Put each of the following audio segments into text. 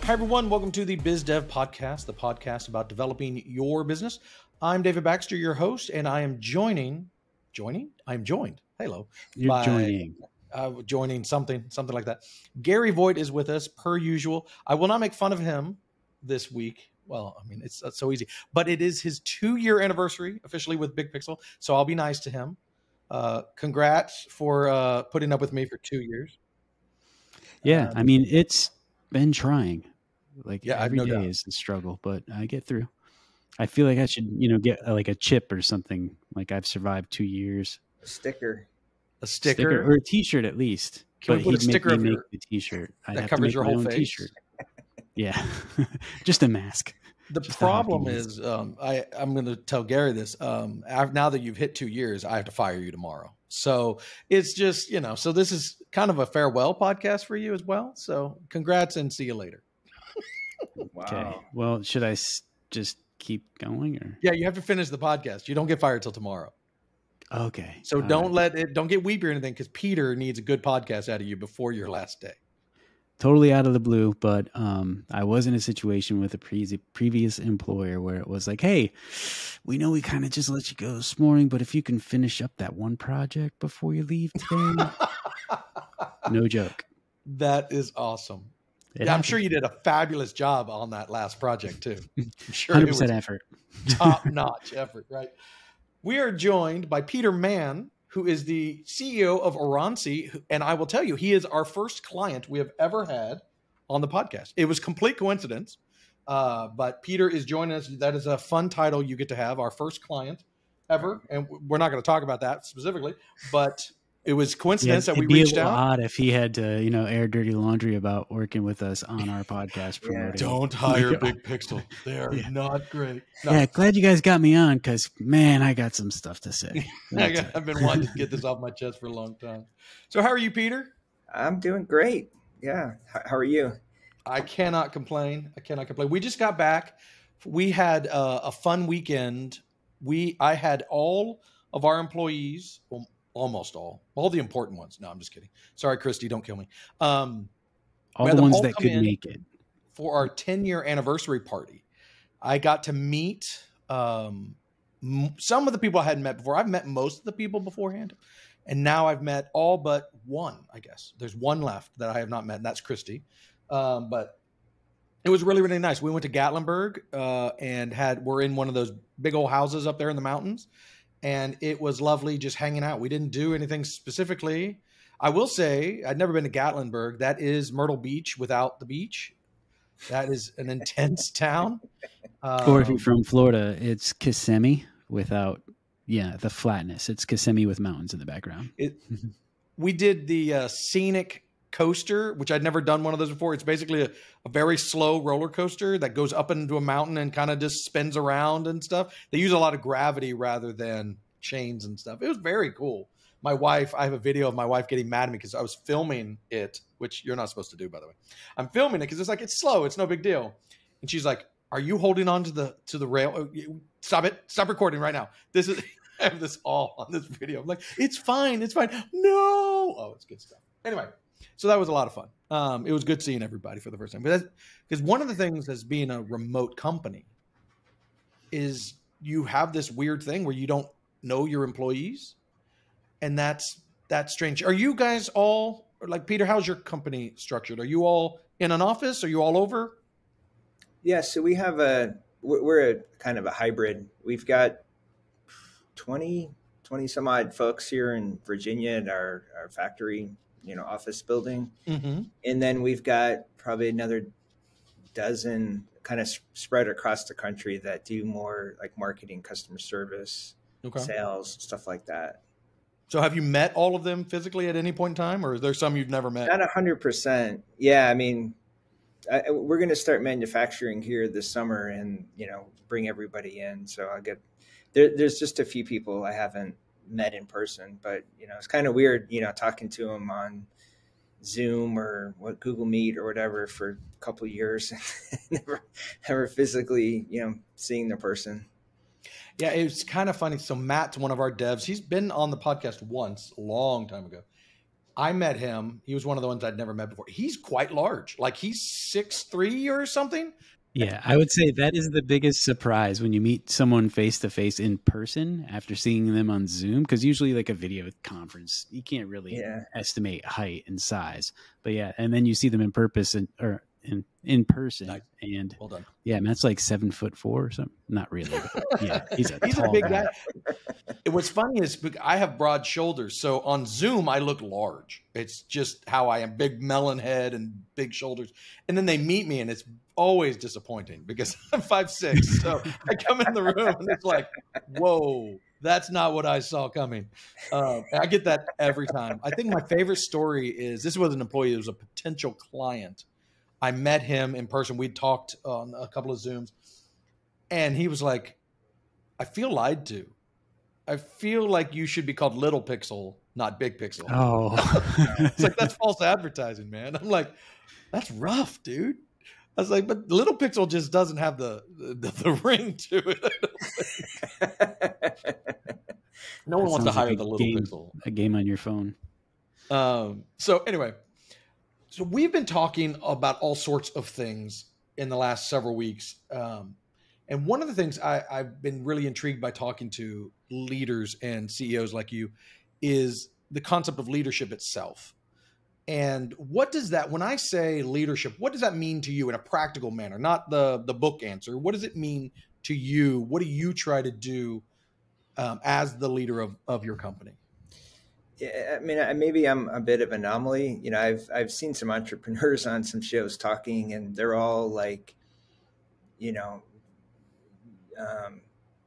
Hi, everyone. Welcome to the Biz Dev Podcast, the podcast about developing your business. I'm David Baxter, your host, and I am joined. Hello. You're by, joining something like that. Gary Voigt is with us per usual. I will not make fun of him this week. Well, I mean, it's so easy, but it is his 2-year anniversary officially with Big Pixel. So I'll be nice to him. Congrats for putting up with me for 2 years. Yeah. I mean, it's been trying. Every no day doubt. is a struggle, but I get through. I feel like I should, get like a chip or something. Like I've survived 2 years. A sticker Or a t-shirt at least. Can we put a sticker of make the t-shirt that covers your whole face? T-shirt. Yeah. Just a mask. The problem is, I'm going to tell Gary this. Now that you've hit 2 years, I have to fire you tomorrow. So it's just, so this is kind of a farewell podcast for you as well. So congrats and see you later. Wow. Okay. Well, should I just keep going or? Yeah, you have to finish the podcast. You don't get fired till tomorrow. Okay. So don't get weepy or anything, because Peter needs a good podcast out of you before your last day. Totally out of the blue, but I was in a situation with a previous employer where it was like, hey, we know we kind of just let you go this morning, but if you can finish up that one project before you leave today. No joke. That is awesome. I'm sure you did a fabulous job on that last project too. I'm sure 100% effort. Top-notch effort, right? We are joined by Peter Mann, who is the CEO of Oransi. And I will tell you, he is our first client we have ever had on the podcast. It was complete coincidence, but Peter is joining us. That is a fun title you get to have, our first client ever. And we're not going to talk about that specifically, but it was coincidence that we reached out. It'd be odd if he had to, air dirty laundry about working with us on our podcast. Yeah. Don't hire Big Pixel. They are not great. No. Yeah, glad you guys got me on because, man, I got some stuff to say. I've been wanting to get this off my chest for a long time. So how are you, Peter? I'm doing great. Yeah. How are you? I cannot complain. We just got back. We had a fun weekend. I had all of our employees, well, almost all the important ones. No, I'm just kidding. Sorry, Christy, don't kill me. All the ones that could make it. For our 10-year anniversary party. I got to meet some of the people I hadn't met before. I've met most of the people beforehand. And now I've met all but one, I guess. There's one left that I have not met, and that's Christy. But it was really, really nice. We went to Gatlinburg and we're in one of those big old houses up there in the mountains. And it was lovely just hanging out. We didn't do anything specifically. I will say, I'd never been to Gatlinburg. That is Myrtle Beach without the beach. That is an intense town. Or if you're from Florida, it's Kissimmee without, the flatness. It's Kissimmee with mountains in the background. We did the scenic coaster, which I'd never done one of those before. It's basically a very slow roller coaster that goes up into a mountain and kind of just spins around and stuff. They use a lot of gravity rather than chains and stuff. It was very cool. I have a video of my wife getting mad at me because I was filming it, which you're not supposed to do, by the way. I'm filming it because it's like, it's slow. It's no big deal. And she's like, are you holding on to the rail? Stop it. Stop recording right now. I have this all on this video. I'm like, it's fine. It's fine. No. Oh, it's good stuff. Anyway. So that was a lot of fun. It was good seeing everybody for the first time. Because one of the things as being a remote company is you have this weird thing where you don't know your employees. And that's strange. Are you guys all, like, Peter, how's your company structured? Are you all in an office? Are you all over? Yeah, so we're a kind of a hybrid. We've got 20 some odd folks here in Virginia at our factory, office building. Mm-hmm. And then we've got probably another dozen kind of spread across the country that do more like marketing, customer service, sales, stuff like that. So have you met all of them physically at any point in time, or is there some you've never met? Not 100%. Yeah. I mean, we're going to start manufacturing here this summer and, bring everybody in. So there's just a few people I haven't met in person, but it's kind of weird, talking to them on Zoom or Google Meet or whatever for a couple of years, never physically, seeing the person. Yeah, it's kind of funny. So Matt's one of our devs. He's been on the podcast once, a long time ago. I met him. He was one of the ones I'd never met before. He's quite large. Like he's 6'3" or something. Yeah, I would say that is the biggest surprise when you meet someone face to face in person after seeing them on Zoom. Because usually, like a video conference, you can't really estimate height and size. But yeah, and then you see them in person, in person, Nice. And well done. Yeah, Matt's like 7'4" or something. Not really, but yeah, he's a big guy. What's funny is I have broad shoulders, so on Zoom I look large. It's just how I am, big melon head and big shoulders. And then they meet me, and it's always disappointing because I'm 5'6". So I come in the room and it's like, whoa, that's not what I saw coming. I get that every time. I think my favorite story is this was an employee who was a potential client. I met him in person. We'd talked on a couple of Zooms, and he was like, I feel lied to. I feel like you should be called Little Pixel, not Big Pixel. Oh, it's like, that's false advertising, man. I'm like, that's rough, dude. I was like, but Little Pixel just doesn't have the ring to it. No one wants to hire the Little Pixel. A game on your phone. So anyway, so we've been talking about all sorts of things in the last several weeks. And one of the things I've been really intrigued by talking to leaders and CEOs like you is the concept of leadership itself. And what does that, when I say leadership, what does that mean to you in a practical manner? Not the book answer. What does it mean to you? What do you try to do as the leader of your company? Yeah, I mean, maybe I'm a bit of an anomaly. You know, I've seen some entrepreneurs on some shows talking, and they're all like, you know,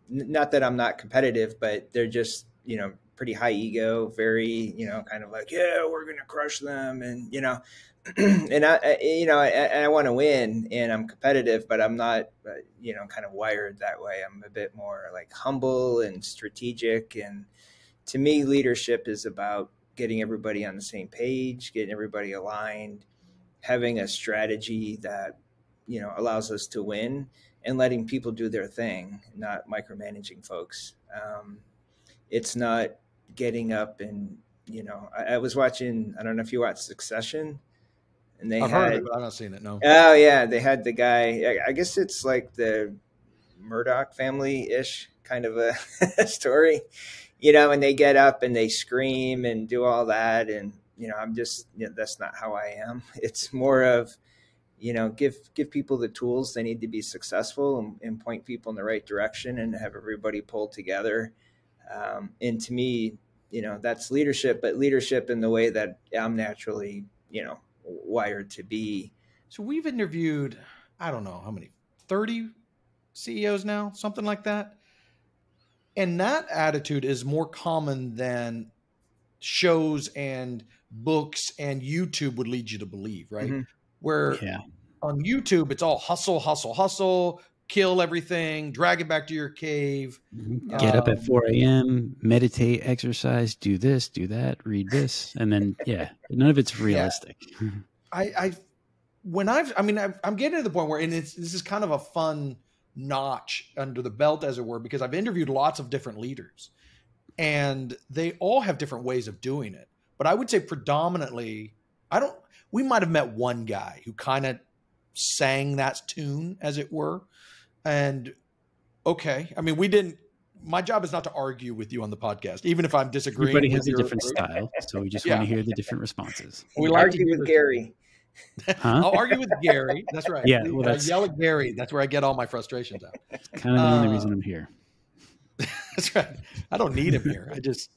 not that I'm not competitive, but they're just, you know, pretty high ego, very, you know, kind of like, yeah, we're going to crush them. And, you know, and I want to win, and I'm competitive, but I'm not, you know, kind of wired that way. I'm a bit more like humble and strategic. And to me, leadership is about getting everybody on the same page, getting everybody aligned, having a strategy that, you know, allows us to win, and letting people do their thing, not micromanaging folks. It's not getting up and, you know, I was watching, I don't know if you watched Succession, and I've heard of it, but I've not seen it, no. Oh yeah, they had the guy, I guess it's like the Murdoch family-ish kind of a story, you know, and they get up and they scream and do all that. And, you know, I'm just, you know, that's not how I am. It's more of, you know, give people the tools they need to be successful, and point people in the right direction, and have everybody pull together. And to me, you know, that's leadership, but leadership in the way that I'm naturally, you know, wired to be. So we've interviewed, I don't know how many, 30 CEOs now, something like that. And that attitude is more common than shows and books and YouTube would lead you to believe, right? Mm-hmm. Where on YouTube, it's all hustle, hustle, hustle, kill everything, drag it back to your cave. Get up at 4 a.m., meditate, exercise, do this, do that, read this. And then, none of it's realistic. Yeah. I'm getting to the point where, this is kind of a fun notch under the belt, as it were, because I've interviewed lots of different leaders, and they all have different ways of doing it. But I would say predominantly, we might have met one guy who kind of sang that tune, as it were. And okay, I mean, my job is not to argue with you on the podcast, even if I'm disagreeing. Everybody has a different style, so we just want to hear the different responses. We argue with Gary. Huh? I'll argue with Gary. That's right. Yeah, well, I yell at Gary. That's where I get all my frustrations out. Kind of the only reason I'm here. That's right. I don't need him here. I just,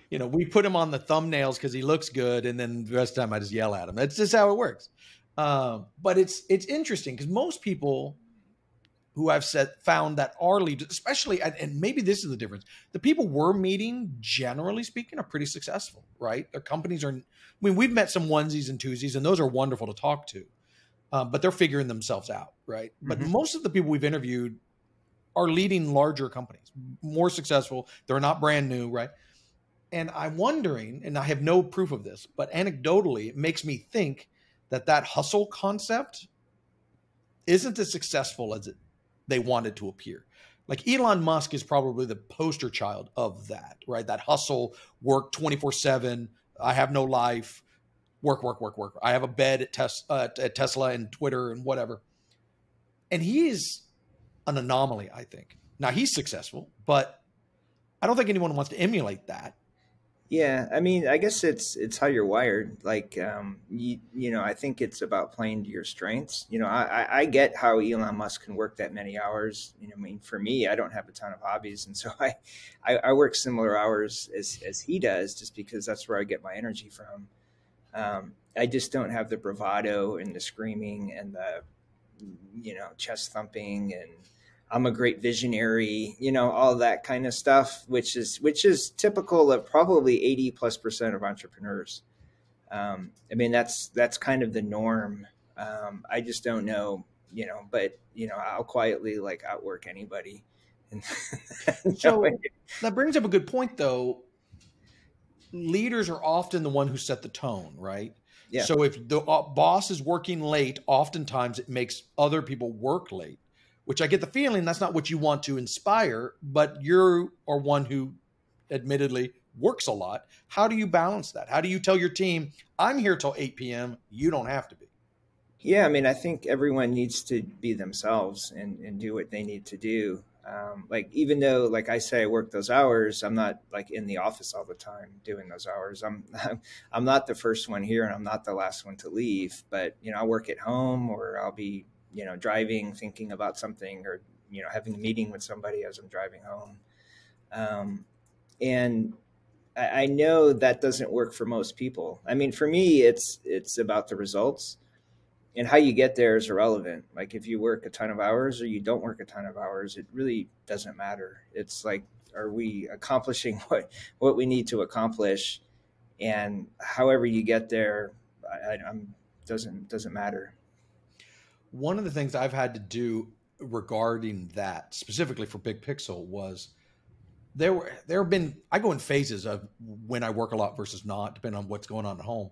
you know, we put him on the thumbnails because he looks good, and then the rest of the time I just yell at him. That's just how it works. But it's interesting because most people who I've found that are leaders, especially, and maybe this is the difference, the people we're meeting, generally speaking, are pretty successful, right? Their companies are, we've met some onesies and twosies, and those are wonderful to talk to, but they're figuring themselves out, right? Mm-hmm. But most of the people we've interviewed are leading larger companies, more successful. They're not brand new, right? And I'm wondering, and I have no proof of this, but anecdotally, it makes me think that hustle concept isn't as successful as they wanted to appear. Like Elon Musk is probably the poster child of that, right? That hustle, work 24/7, I have no life. Work. I have a bed at Tesla and Twitter and whatever. And he is an anomaly, I think. Now he's successful, but I don't think anyone wants to emulate that. Yeah, I mean, I guess it's how you're wired. Like, you know, I think it's about playing to your strengths. You know, I get how Elon Musk can work that many hours. You know, I mean, for me, I don't have a ton of hobbies, and so I work similar hours as he does, just because that's where I get my energy from. I just don't have the bravado and the screaming and the, you know, chest thumping, and I'm a great visionary, you know, all that kind of stuff, which is typical of probably 80+% of entrepreneurs. I mean, that's kind of the norm. I just don't know, you know, but you know, I'll quietly like outwork anybody. And So that brings up a good point, though. Leaders are often the one who set the tone, right? Yeah. So if the boss is working late, oftentimes it makes other people work late, which I get the feeling that's not what you want to inspire, but you are one who admittedly works a lot. How do you balance that? How do you tell your team, I'm here till 8 p.m. You don't have to be? Yeah, I mean, I think everyone needs to be themselves and do what they need to do. Like, even though, like I say, I work those hours, I'm not like in the office all the time doing those hours. I'm not the first one here, and I'm not the last one to leave. But you know, I work at home, or I'll be, you know, driving, thinking about something, or you know, having a meeting with somebody as I'm driving home. And I know that doesn't work for most people. I mean, for me, it's about the results. And how you get there is irrelevant. Like if you work a ton of hours or you don't work a ton of hours, it really doesn't matter. It's like, are we accomplishing what we need to accomplish? And however you get there, doesn't matter. One of the things I've had to do regarding that, specifically for Big Pixel, was there have been, I go in phases of when I work a lot versus not, depending on what's going on at home.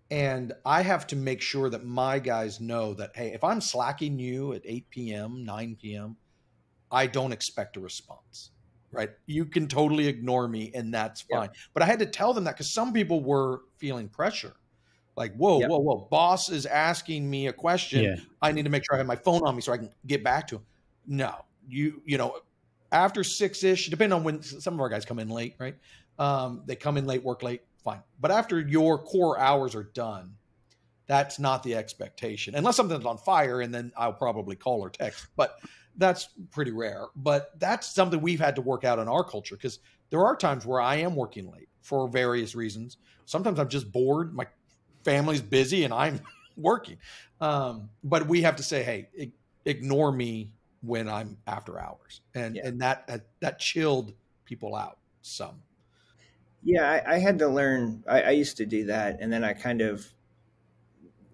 And I have to make sure that my guys know that, hey, if I'm slacking you at 8 p.m., 9 p.m., I don't expect a response, right? You can totally ignore me and that's fine. Yeah. But I had to tell them that because some people were feeling pressure. Like, whoa, boss is asking me a question. Yeah. I need to make sure I have my phone on me so I can get back to him. No, you know, after 6-ish, depending on when some of our guys come in late, right? They come in late, work late. Fine. But after your core hours are done, that's not the expectation. Unless something's on fire, and then I'll probably call or text. But that's pretty rare. But that's something we've had to work out in our culture, because there are times where I am working late for various reasons. Sometimes I'm just bored. My family's busy and I'm working. But we have to say, hey, ignore me when I'm after hours. And that chilled people out some. Yeah, I had to learn. I used to do that, and then I kind of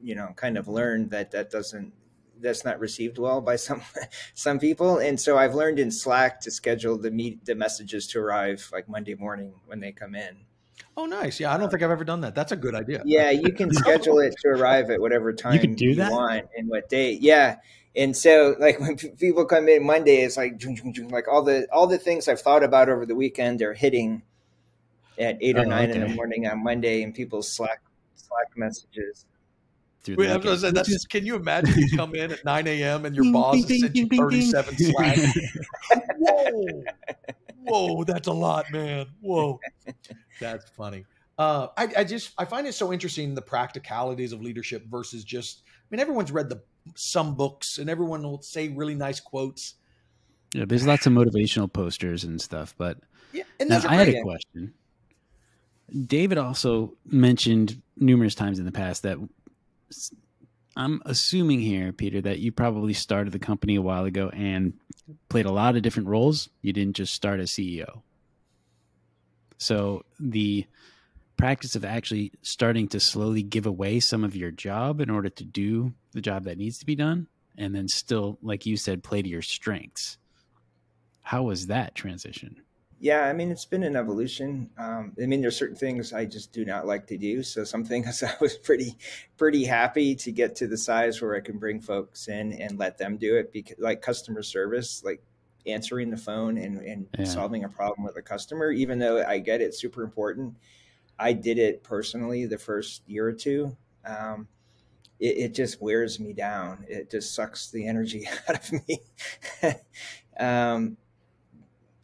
learned that's not received well by some people, and so I've learned in Slack to schedule the messages to arrive like Monday morning when they come in. Oh, nice. Yeah, I don't think I've ever done that. That's a good idea. Yeah, you can schedule it to arrive at whatever time you want and what date. Yeah. And so like when people come in Monday, it's like all the things I've thought about over the weekend are hitting at 8 or 9 in the morning on Monday, and people's Slack messages. Wait, I was gonna say, that's, can you imagine you come in at 9 a.m. and your boss has sent you 37 Slack? Whoa, that's a lot, man. Whoa, that's funny. I find it so interesting, the practicalities of leadership versus just, I mean, everyone's read some books and everyone will say really nice quotes. Yeah, there's lots of motivational posters and stuff, but yeah, and now I had a question. David also mentioned numerous times in the past that I'm assuming here, Peter, that you probably started the company a while ago and played a lot of different roles. You didn't just start as CEO. So the practice of actually starting to slowly give away some of your job in order to do the job that needs to be done, and then still, like you said, play to your strengths. How was that transition? Yeah, I mean, it's been an evolution. I mean, there's certain things I just do not like to do. So some things I was pretty happy to get to the size where I can bring folks in and let them do it, because like customer service, like answering the phone and solving a problem with a customer, even though I get it's super important. I did it personally the first year or two. It just wears me down. It just sucks the energy out of me. um,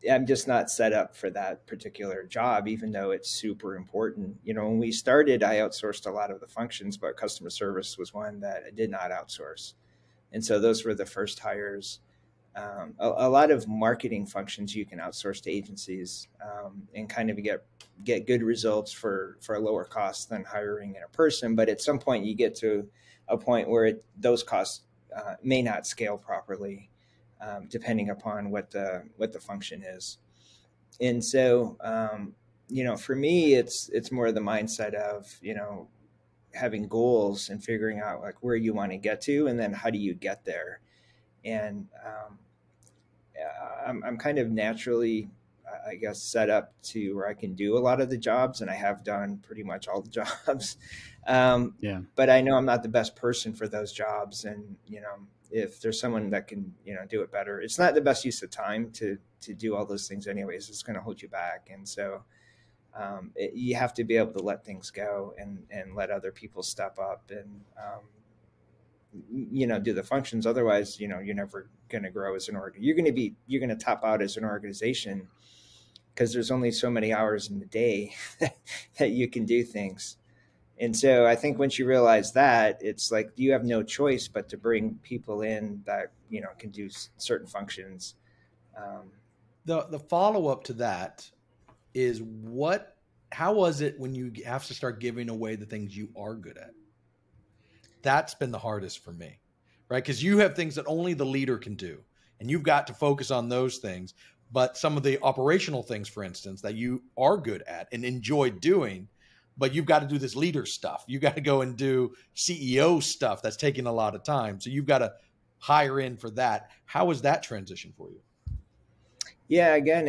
I'm just not set up for that particular job, even though it's super important. You know, when we started, I outsourced a lot of the functions, but customer service was one that I did not outsource. And so those were the first hires. A lot of marketing functions you can outsource to agencies, and kind of get good results for a lower cost than hiring in a person. But at some point you get to a point where those costs may not scale properly, depending upon what the function is. And so, you know, for me, it's more the mindset of, you know, having goals and figuring out like where you want to get to, and then how do you get there. And I'm kind of naturally, I guess, set up to where I can do a lot of the jobs, and I have done pretty much all the jobs. But I know I'm not the best person for those jobs. And, you know, if there's someone that can, you know, do it better, it's not the best use of time to do all those things anyways. It's going to hold you back. And so you have to be able to let things go and let other people step up and, you know, do the functions. Otherwise, you know, you're never going to grow as an org. You're going to top out as an organization because there's only so many hours in the day that you can do things. And so I think once you realize that, it's like you have no choice but to bring people in that, you know, can do certain functions. The follow-up to that is how was it when you have to start giving away the things you are good at? That's been the hardest for me, right? Because you have things that only the leader can do, and you've got to focus on those things. But some of the operational things, for instance, that you are good at and enjoy doing, but you've got to do this leader stuff. You got to go and do CEO stuff that's taking a lot of time. So you've got to hire in for that. How was that transition for you? Yeah, again,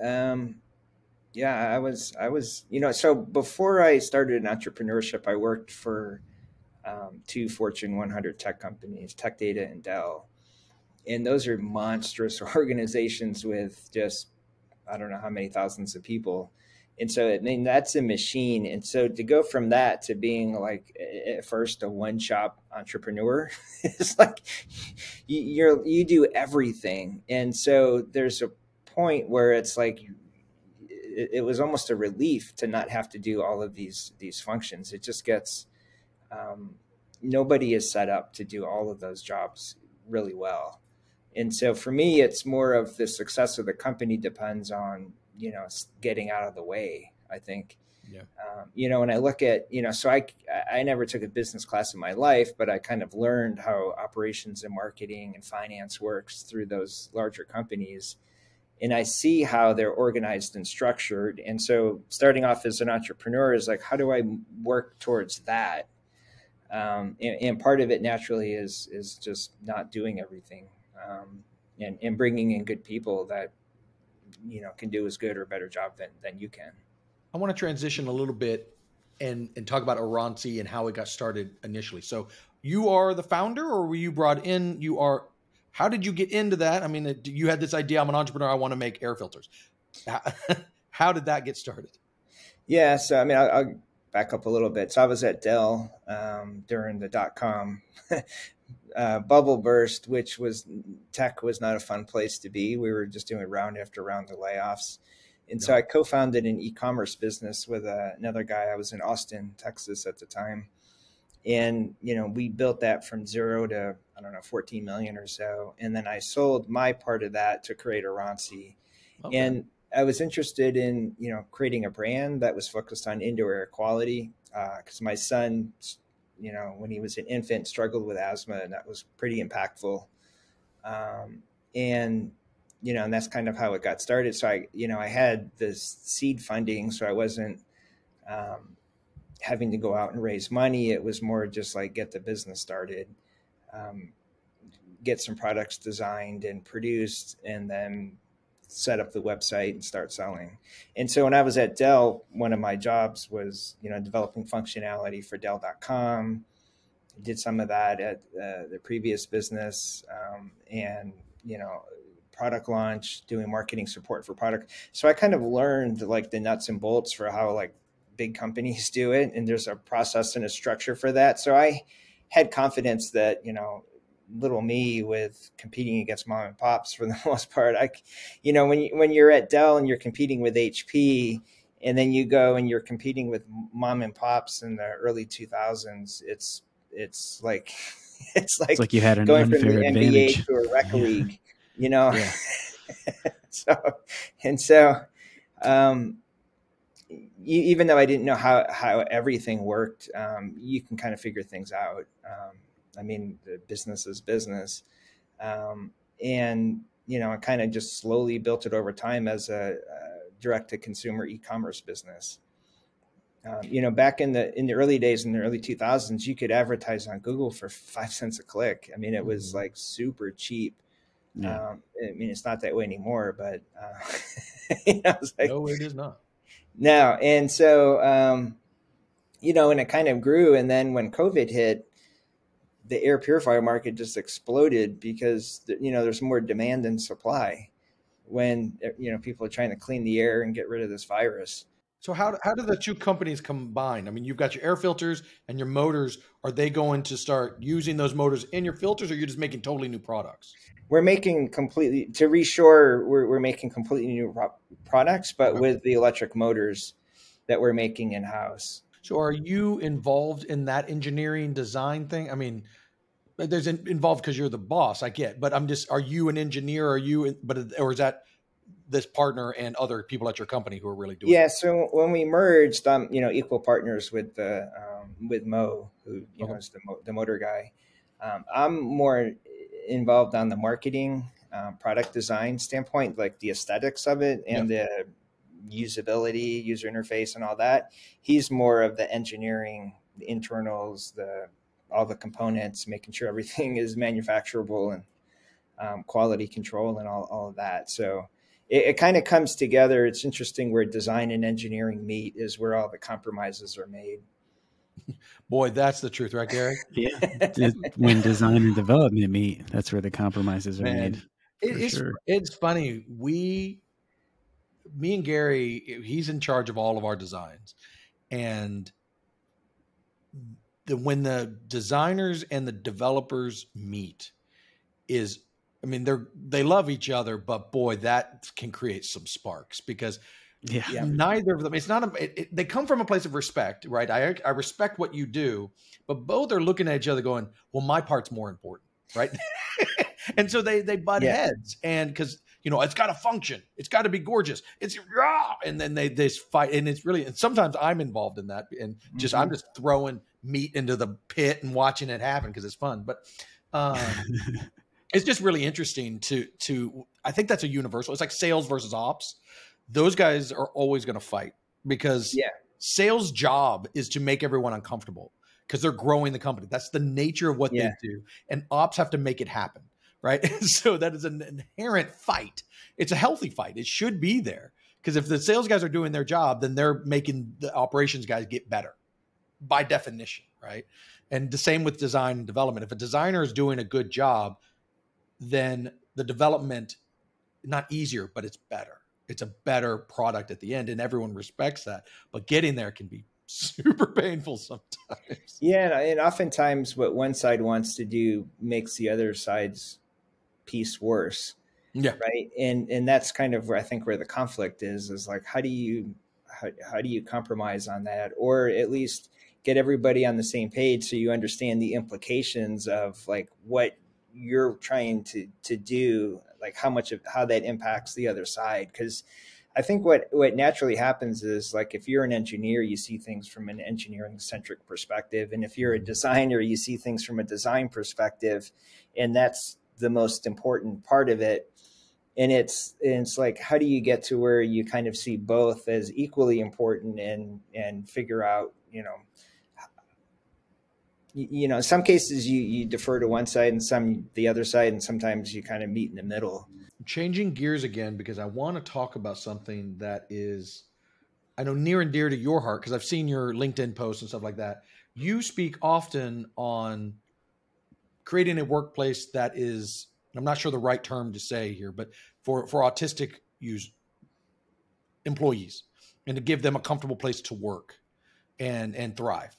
I was, you know, so before I started in entrepreneurship, I worked for two Fortune 100 tech companies, Tech Data and Dell. And those are monstrous organizations with just, I don't know how many thousands of people. And so, I mean, that's a machine. And so to go from that to being like at first a one-shop entrepreneur, it's like you do everything. And so there's a point where it's like, it was almost a relief to not have to do all of these functions. It just gets, nobody is set up to do all of those jobs really well. And so for me, it's more of the success of the company depends on, you know, getting out of the way, I think. Yeah. You know, when I look at, you know, so I never took a business class in my life, but I kind of learned how operations and marketing and finance works through those larger companies. And I see how they're organized and structured. And so starting off as an entrepreneur is like, how do I work towards that? And part of it naturally is just not doing everything, and bringing in good people that, you know, can do as good or better job than you can. I want to transition a little bit and talk about Oransi and how it got started initially. So you are the founder, or were you brought in? How did you get into that? I mean, you had this idea, I'm an entrepreneur, I want to make air filters. How did that get started? Yeah, so I mean, I'll back up a little bit. So I was at Dell during the .com bubble burst, which was, tech was not a fun place to be. We were just doing round after round of layoffs. And so I co-founded an e-commerce business with another guy. I was in Austin, Texas at the time. And, you know, we built that from 0 to, I don't know, 14 million or so. And then I sold my part of that to create Oransi. Okay. And I was interested in, you know, creating a brand that was focused on indoor air quality, because my son, you know, when he was an infant, struggled with asthma, and that was pretty impactful. And, you know, and that's kind of how it got started. So I had this seed funding, so I wasn't having to go out and raise money. It was more just like get the business started, get some products designed and produced, and then set up the website and start selling. And so when I was at Dell, one of my jobs was, you know, developing functionality for Dell.com. Did some of that at the previous business, and, you know, product launch, doing marketing support for product. So I kind of learned like the nuts and bolts for how like big companies do it, and there's a process and a structure for that. So I had confidence that, little me with competing against mom and pops for the most part. When you're at Dell and you're competing with HP, and then you go and you're competing with mom and pops in the early 2000s, it's like it's like you had an going from unfair the advantage. NBA to a rec league, Yeah. Even though I didn't know how everything worked, you can kind of figure things out. The business is business. I kind of just slowly built it over time as a direct to consumer e-commerce business. Back in the early days, in the early 2000s, you could advertise on Google for 5 cents a click. It was like super cheap. Yeah. It's not that way anymore, but it's like, no, it is not. No. And so, and it kind of grew. And then when COVID hit, the air purifier market just exploded because, there's more demand than supply when, people are trying to clean the air and get rid of this virus. So how do the two companies combine? You've got your air filters and your motors. Are they going to start using those motors in your filters, or are you just making totally new products? We're making completely, to reshore, we're making completely new products, but with the electric motors that we're making in-house. So are you involved in that engineering design thing? There's involved because you're the boss, I get, but are you an engineer? Or is that this partner and other people at your company who are really doing it? So when we merged, equal partners with Mo, who is the motor guy. I'm more involved on the marketing, product design standpoint, like the aesthetics of it and the usability, user interface, and all that. He's more of the engineering, the internals, all the components, making sure everything is manufacturable and quality control and all of that. So it kind of comes together. It's interesting where design and engineering meet is where all the compromises are made. Boy, that's the truth, right, Gary? Yeah. When design and development meet, that's where the compromises are made. It's funny. Me and Gary, he's in charge of all of our designs. And when the designers and the developers meet they love each other, but boy, that can create some sparks because neither of them, it's not, they come from a place of respect, right? I respect what you do, but both are looking at each other going, well, my part's more important, right? And so they butt heads, and because, it's got to function. It's got to be gorgeous. It's and then they fight. And it's really, and sometimes I'm involved in that, and I'm just throwing meat into the pit and watching it happen because it's fun. But, it's just really interesting to, I think that's a universal. It's like sales versus ops. Those guys are always going to fight because sales job is to make everyone uncomfortable because they're growing the company. That's the nature of what they do. And ops have to make it happen, right? So that is an inherent fight. It's a healthy fight. It should be there because if the sales guys are doing their job, then they're making the operations guys get better by definition, right? And the same with design and development. If a designer is doing a good job, then the development, not easier, but it's better. It's a better product at the end, and everyone respects that. But getting there can be super painful sometimes. Yeah, and oftentimes what one side wants to do makes the other side's piece worse. Yeah. Right. And that's kind of where I think where the conflict is like, how do you compromise on that, or at least get everybody on the same page so you understand the implications of like what you're trying to do, like how that impacts the other side. Because I think what naturally happens is like, if you're an engineer, you see things from an engineering centric perspective. And if you're a designer, you see things from a design perspective. And that's the most important part of it. And it's like, how do you get to where you kind of see both as equally important and figure out, in some cases you defer to one side and some the other side, and sometimes you kind of meet in the middle. Changing gears again, because I want to talk about something that is, I know, near and dear to your heart, because I've seen your LinkedIn posts and stuff like that. You speak often on creating a workplace that is, I'm not sure the right term to say here, but for autistic employees, and to give them a comfortable place to work. and thrive.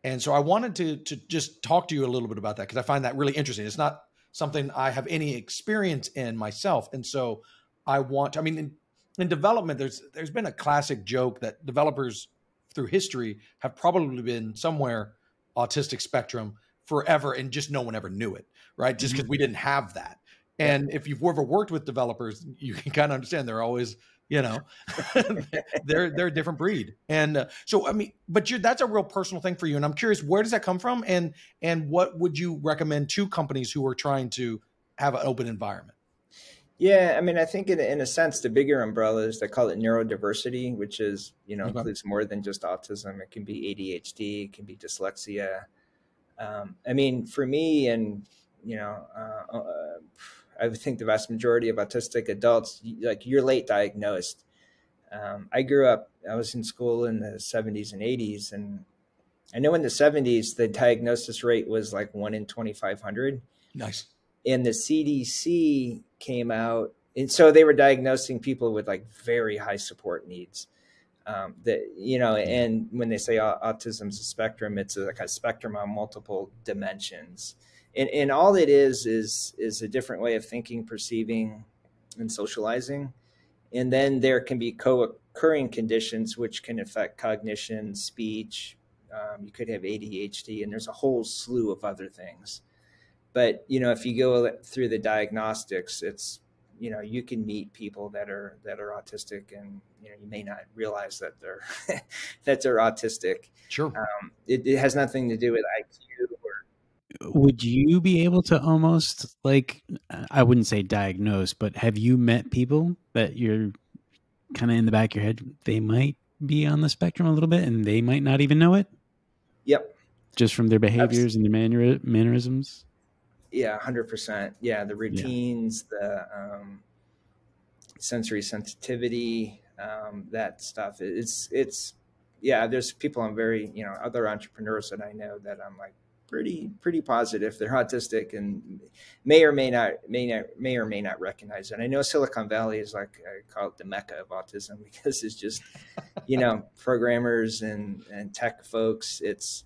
And so I wanted to just talk to you a little bit about that, because I find that really interesting. It's not something I have any experience in myself. And so I want, I mean, in development, there's been a classic joke that developers through history have probably been somewhere autistic spectrum forever, and just no one ever knew it, right? Just because we didn't have that. And if you've ever worked with developers, you can kind of understand they're always, you know, they're a different breed. And so, I mean, but that's a real personal thing for you. And I'm curious, where does that come from? And what would you recommend to companies who are trying to have an open environment? Yeah, I mean, I think in a sense, the bigger umbrella is they call it neurodiversity, which is, you know, includes more than just autism. It can be ADHD, it can be dyslexia. I mean, for me, and, you know, I would think the vast majority of autistic adults, like, you're late diagnosed. I grew up, I was in school in the 70s and 80s. And I know in the 70s, the diagnosis rate was like 1 in 2,500. Nice. And the CDC came out. And so they were diagnosing people with like very high support needs. That, you know, and when they say autism is a spectrum, it's like a spectrum on multiple dimensions. And all it is a different way of thinking, perceiving, and socializing. And then there can be co-occurring conditions which can affect cognition, speech. You could have ADHD, and there's a whole slew of other things. But, you know, if you go through the diagnostics, it's, you know, you can meet people that are autistic, and, you know, you may not realize that they're that they're autistic. Sure. It has nothing to do with IQ. Would you be able to almost, like, I wouldn't say diagnose, but have you met people that you're kind of in the back of your head, they might be on the spectrum a little bit and they might not even know it? Yep. Just from their behaviors and their mannerisms? Yeah, 100%. Yeah, the routines, the sensory sensitivity, that stuff. It's yeah. There's people I'm very, you know, other entrepreneurs that I know that I'm like pretty positive they're autistic, and may or may not recognize it. I know Silicon Valley is, like, I call it the mecca of autism, because it's just, you know, programmers and tech folks. It's,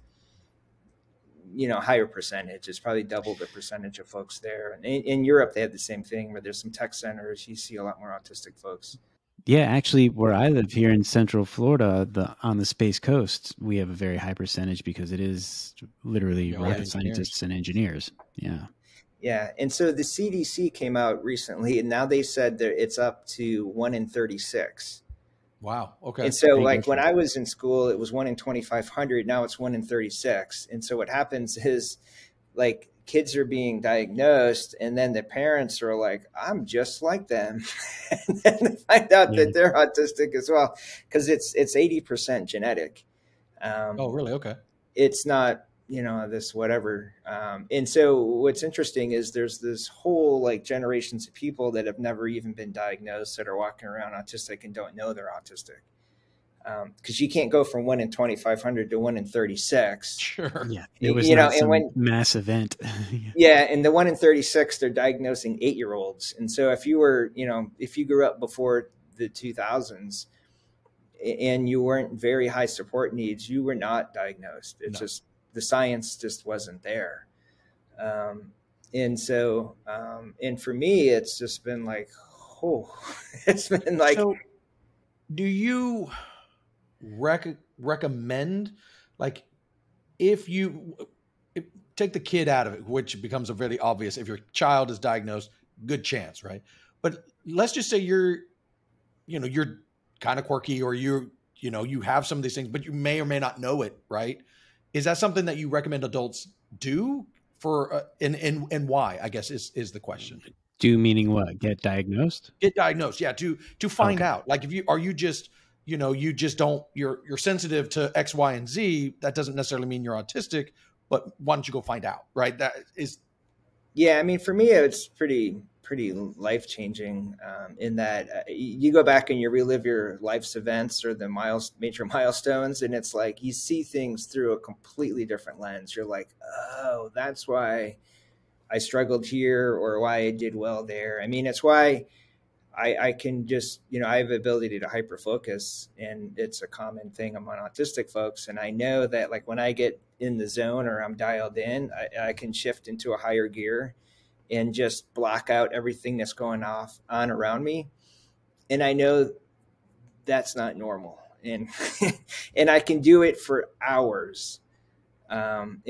you know, higher percentage. It's probably double the percentage of folks there. And in Europe, they have the same thing, where there's some tech centers. You see a lot more autistic folks. Yeah, actually, where I live here in Central Florida, on the Space Coast, we have a very high percentage, because it is literally rocket scientists and engineers. Yeah. Yeah. And so the CDC came out recently, and now they said that it's up to 1 in 36. Wow. Okay. And so, like, when I was in school, it was 1 in 2,500. Now it's 1 in 36. And so what happens is, like, kids are being diagnosed, and then the parents are like, I'm just like them. And then they find out that they're autistic as well, because it's 80% genetic. Oh, really? Okay. It's not, you know, this whatever. And so what's interesting is there's this whole, like, generations of people that have never even been diagnosed that are walking around autistic and don't know they're autistic. Because you can't go from 1 in 2,500 to 1 in 36. Sure. Yeah. It was, you know, some mass event. Yeah. And the 1 in 36, they're diagnosing 8-year-olds. And so if you were, you know, if you grew up before the 2000s and you weren't very high support needs, you were not diagnosed. It's just, the science just wasn't there. And so, and for me, it's just been like, oh, it's been like. So do you recommend, like, if you take the kid out of it, which becomes a very obvious, if your child is diagnosed, good chance, right? But let's just say you're kind of quirky, or you have some of these things, but you may or may not know it, right? Is that something that you recommend adults do for, and why, I guess is the question. Do meaning what? Get diagnosed? Get diagnosed. Yeah. To find out, like, you just don't, you're sensitive to X, Y, and Z. That doesn't necessarily mean you're autistic, but why don't you go find out? Right. That is. Yeah. I mean, for me, it's pretty life-changing, in that you go back and you relive your life's events or the major milestones, and it's like you see things through a completely different lens. You're like, oh, that's why I struggled here, or why I did well there. I mean, it's why I can just, I have the ability to hyper focus, and it's a common thing among autistic folks. And I know that like when I get in the zone or I'm dialed in, I can shift into a higher gear and just block out everything that's going on around me. And I know that's not normal. And, and I can do it for hours. And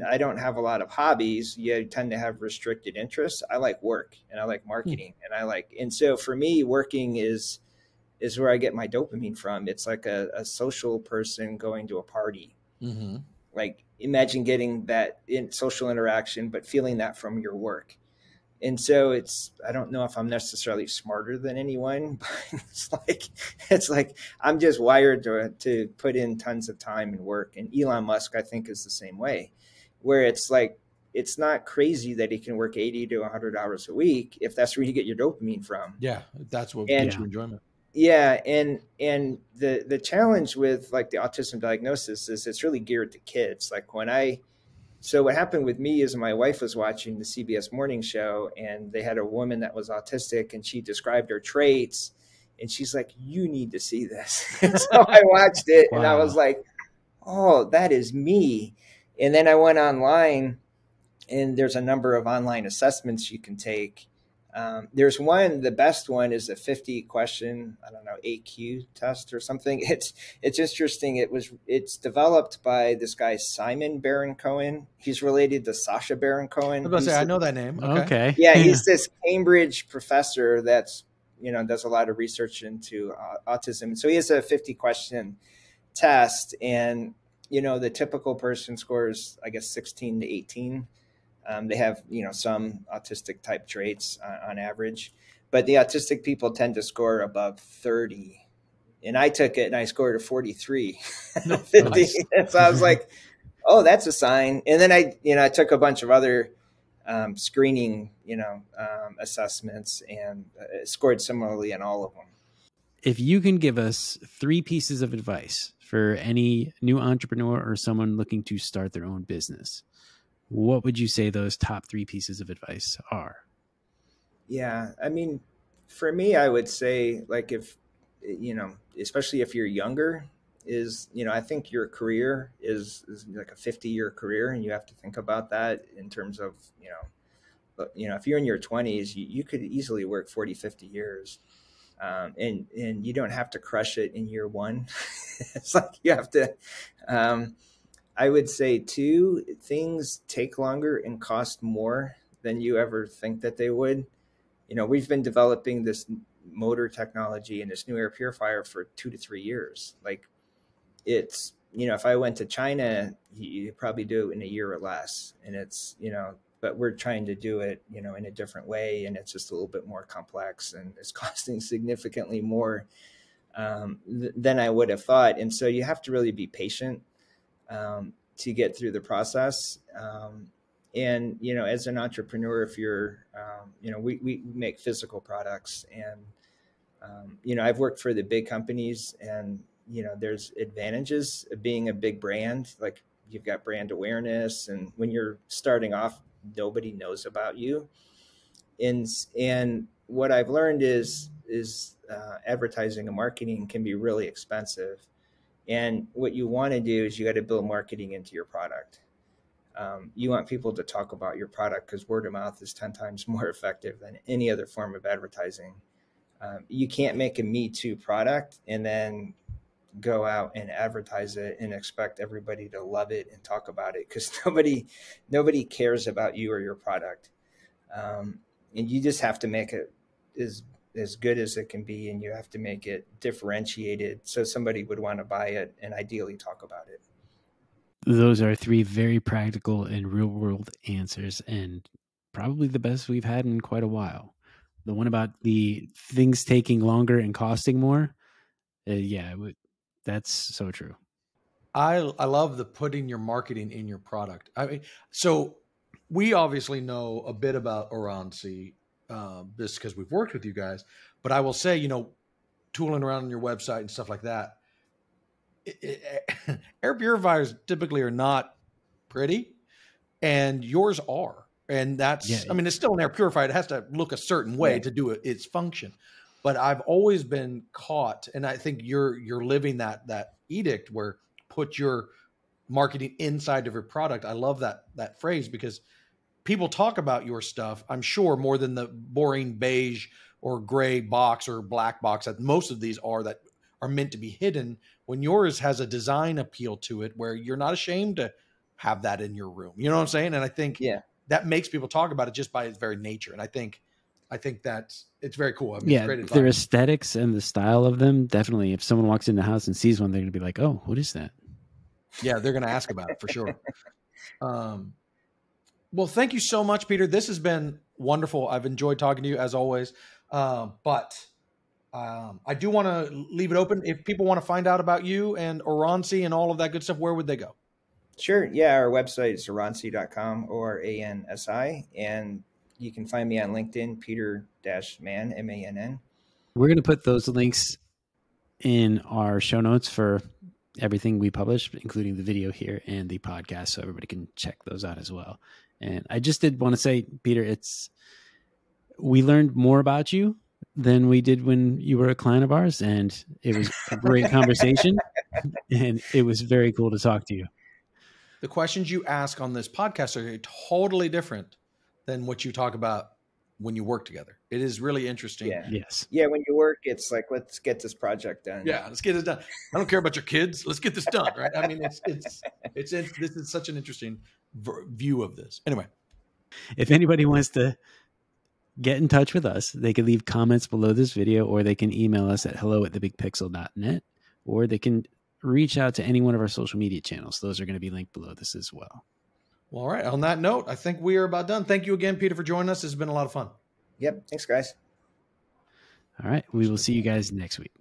I don't have a lot of hobbies. You tend to have restricted interests. I like work and I like marketing and so for me, working is where I get my dopamine from. It's like a social person going to a party. Mm-hmm. Like imagine getting that in social interaction, but feeling that from your work. And so I don't know if I'm necessarily smarter than anyone, but it's like I'm just wired to put in tons of time and work. And Elon Musk, I think, is the same way, where it's like, it's not crazy that he can work 80 to 100 hours a week if that's where you get your dopamine from. Yeah, that's what gives you enjoyment. Yeah, and the challenge with like the autism diagnosis is it's really geared to kids. Like so what happened with me is my wife was watching the CBS morning show, and they had a woman that was autistic, and she described her traits, and she's like, you need to see this. And so I watched it. Wow. And I was like, oh, that is me. And then I went online, and there's a number of online assessments you can take. There's one, the best one is a 50 question, I don't know, AQ test or something. It's interesting. It's developed by this guy, Simon Baron-Cohen. He's related to Sacha Baron-Cohen. I was about to say, I know that name. Okay. Yeah, he's this Cambridge professor that's, does a lot of research into autism. So he has a 50 question test, and, the typical person scores, I guess, 16 to 18. They have, some autistic type traits on average, but the autistic people tend to score above 30. And I took it and I scored a 43. No, 50. Nice. And so I was like, oh, that's a sign. And then I took a bunch of other screening, assessments, and scored similarly in all of them. If you can give us 3 pieces of advice for any new entrepreneur or someone looking to start their own business, what would you say those top 3 pieces of advice are? Yeah. I mean, for me, I would say, like, if, especially if you're younger, I think your career is like a 50-year career, and you have to think about that in terms of, if you're in your 20s, you could easily work 40, 50 years. And you don't have to crush it in year 1. It's like you have to, I would say 2, things take longer and cost more than you ever think that they would. We've been developing this motor technology and this new air purifier for 2 to 3 years. Like it's, if I went to China, you'd probably do it in a year or less. And it's, but we're trying to do it, in a different way. And it's just a little bit more complex, and it's costing significantly more than I would have thought. And so you have to really be patient to get through the process. And, as an entrepreneur, if you're, we make physical products, and, I've worked for the big companies, and, there's advantages of being a big brand. Like you've got brand awareness, and when you're starting off, nobody knows about you. And what I've learned is advertising and marketing can be really expensive. And what you want to do is you got to build marketing into your product. You want people to talk about your product, because word of mouth is 10 times more effective than any other form of advertising. You can't make a Me Too product and then go out and advertise it and expect everybody to love it and talk about it, because nobody cares about you or your product. And you just have to make it as good as it can be, and you have to make it differentiated so somebody would want to buy it and ideally talk about it. Those are 3 very practical and real world answers, and probably the best we've had in quite a while. The one about the things taking longer and costing more. That's so true. I love the putting your marketing in your product. I mean, so we obviously know a bit about Oransi, just because we've worked with you guys, but I will say, tooling around on your website and stuff like that, air purifiers typically are not pretty, and yours are. And that's, Yeah. I mean, it's still an air purifier. It has to look a certain way to do its function. But I've always been caught, and I think you're living that edict where put your marketing inside of your product. I love that phrase, because people talk about your stuff, I'm sure, more than the boring beige or gray box or black box that most of these are, that are meant to be hidden, when yours has a design appeal to it where you're not ashamed to have that in your room. You know what I'm saying? And I think that makes people talk about it just by its very nature. And I think that's, it's very cool. I mean, it's great advice. Their aesthetics and the style of them, definitely. If someone walks in the house and sees one, they're going to be like, oh, what is that? Yeah, they're going to ask about it for sure. Well, thank you so much, Peter. This has been wonderful. I've enjoyed talking to you as always. But I do want to leave it open. If people want to find out about you and Oransi and all of that good stuff, where would they go? Sure. Yeah, our website is oransi.com, or ANSI, and you can find me on LinkedIn, Peter-Mann, MANN. We're going to put those links in our show notes for everything we publish, including the video here and the podcast, so everybody can check those out as well. And I just did want to say, Peter, we learned more about you than we did when you were a client of ours, and it was a great conversation, and it was very cool to talk to you. The questions you ask on this podcast are totally different than what you talk about when you work together. It is really interesting. Yeah. Yes. Yeah. When you work, it's like, let's get this project done. Yeah. Let's get it done. I don't care about your kids. Let's get this done. Right. I mean, this is such an interesting view of this. Anyway, if anybody wants to get in touch with us, they can leave comments below this video, or they can email us at hello@thebigpixel.net, or they can reach out to any one of our social media channels. Those are going to be linked below this as well. Well, all right. On that note, I think we are about done. Thank you again, Peter, for joining us. It's been a lot of fun. Yep. Thanks, guys. All right. We will see you guys next week.